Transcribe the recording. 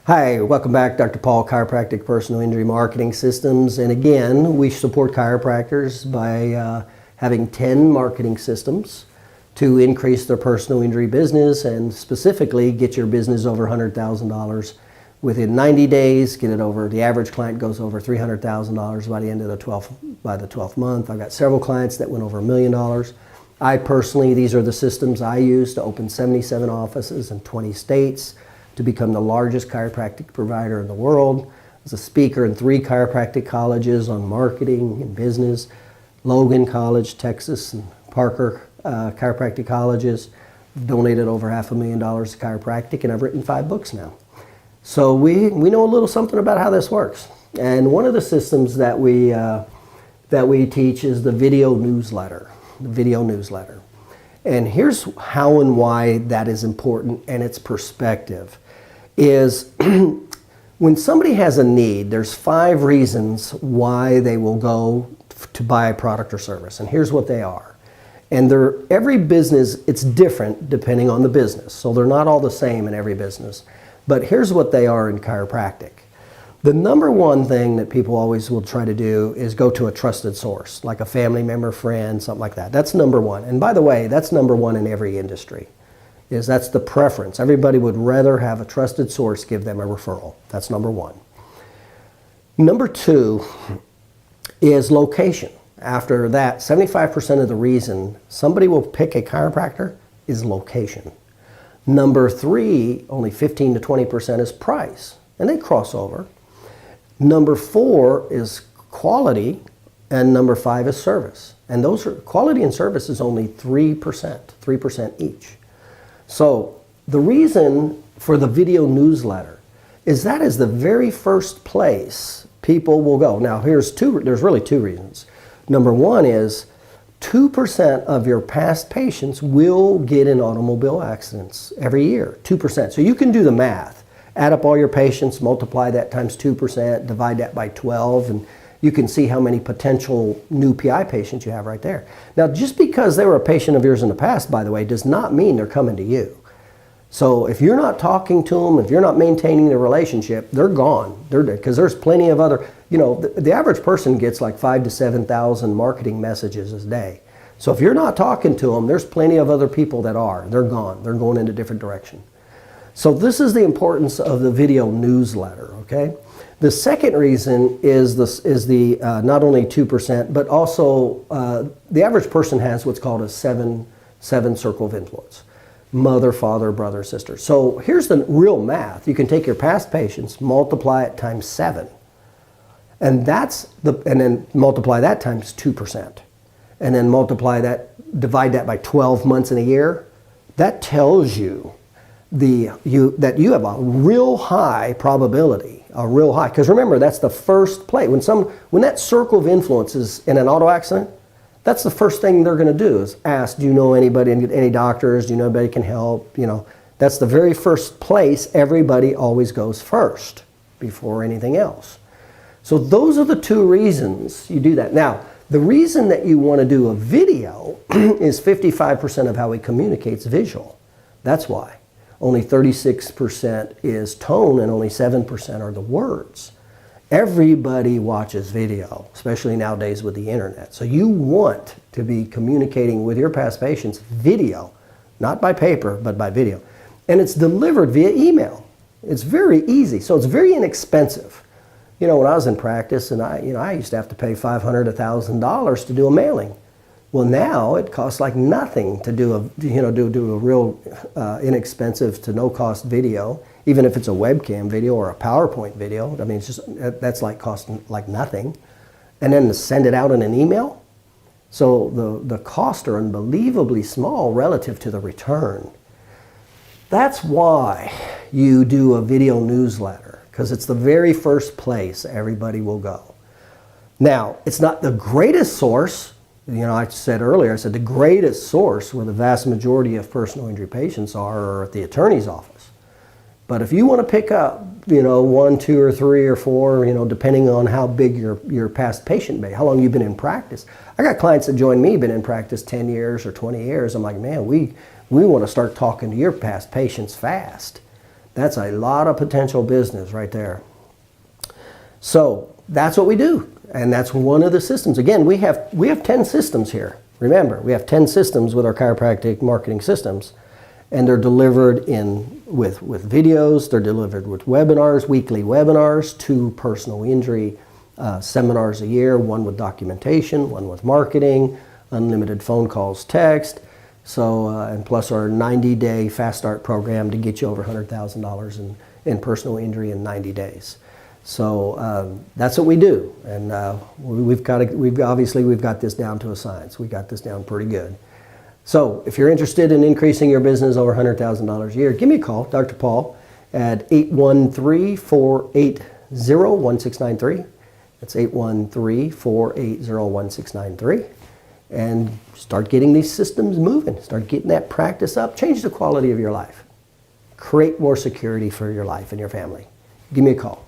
Hi, welcome back. Dr. Paul, Chiropractic Personal Injury Marketing Systems. And again, we support chiropractors by having 10 marketing systems to increase their personal injury business and specifically get your business over $100,000 within 90 days, get it over, the average client goes over $300,000 by the end of the 12th month. I've got several clients that went over $1 million. I personally, these are the systems I use to open 77 offices in 20 states, to become the largest chiropractic provider in the world. As a speaker in 3 chiropractic colleges on marketing and business, Logan College, Texas, and Parker chiropractic colleges. I've donated over $500,000 to chiropractic, and I've written 5 books now. So we know a little something about how this works. And one of the systems that we teach is the video newsletter. The video newsletter. And here's how and why that is important, and its perspective is when somebody has a need, there's 5 reasons why they will go to buy a product or service. And here's what they are. And every business, it's different depending on the business. So they're not all the same in every business. But here's what they are in chiropractic. The number one thing that people always will try to do is go to a trusted source, like a family member, friend, something like that. That's number one. And by the way, that's number one in every industry. That's the preference. Everybody would rather have a trusted source give them a referral. That's number one. Number 2 is location. After that, 75% of the reason somebody will pick a chiropractor is location. Number 3, only 15 to 20% is price, and they cross over. Number 4 is quality, and number 5 is service. And those are quality and service is only 3% each. So the reason for the video newsletter is that is the very first place people will go. Now there's really 2 reasons. Number 1 is 2% of your past patients will get in automobile accidents every year, 2%. So you can do the math. Add up all your patients, multiply that times 2%, divide that by 12, and you can see how many potential new PI patients you have right there. Now, just because they were a patient of yours in the past, by the way, does not mean they're coming to you. So if you're not talking to them, if you're not maintaining the relationship, they're gone. They're dead, because there's plenty of other, the average person gets like 5,000 to 7,000 marketing messages a day. So if you're not talking to them, there's plenty of other people that are. They're gone. They're going in a different direction. So this is the importance of the video newsletter, okay? The second reason is the not only 2%, but also the average person has what's called a 7 circle of influence. Mother, father, brother, sister. So here's the real math. You can take your past patients, multiply it times 7. And then multiply that times 2%. And then divide that by 12 months in a year. That tells you that you have a real high probability, because remember, that's the first play. When that circle of influence is in an auto accident, that's the first thing they're going to do is ask, do you know anybody, any doctors, do you know anybody can help? That's the very first place. Everybody always goes first before anything else. So those are the 2 reasons you do that. Now, the reason that you want to do a video is 55% of how we communicate is visual. That's why. Only 36% is tone and only 7% are the words. Everybody watches video, especially nowadays with the internet. So you want to be communicating with your past patients video, not by paper, but by video. And it's delivered via email. It's very easy. So it's very inexpensive. When I was in practice, and I used to have to pay $500 to $1,000 to do a mailing. Well, now it costs like nothing to do a real inexpensive to no-cost video, even if it's a webcam video or a PowerPoint video. I mean, that's like costing like nothing, and then to send it out in an email. So the costs are unbelievably small relative to the return. That's why you do a video newsletter, because it's the very first place everybody will go. Now, it's not the greatest source. I said earlier, the greatest source where the vast majority of personal injury patients are at the attorney's office. But if you want to pick up, 1, 2, or 3, or 4, depending on how big your past patient base, how long you've been in practice. I got clients that join me, been in practice 10 years or 20 years. I'm like, man, we want to start talking to your past patients fast. That's a lot of potential business right there. So that's what we do, and that's one of the systems. Again, we have 10 systems here. Remember, we have 10 systems with our chiropractic marketing systems, and they're delivered with videos. They're delivered with webinars, weekly webinars, 2 personal injury seminars a year, 1 with documentation, 1 with marketing, unlimited phone calls, text. So, and plus our 90-day Fast Start program to get you over $100,000 in personal injury in 90 days. So that's what we do, and we've got this down to a science. We got this down pretty good. So if you're interested in increasing your business over $100,000 a year, give me a call, Dr. Paul, at 813-480-1693. That's 813-480-1693. And start getting these systems moving. Start getting that practice up. Change the quality of your life. Create more security for your life and your family. Give me a call.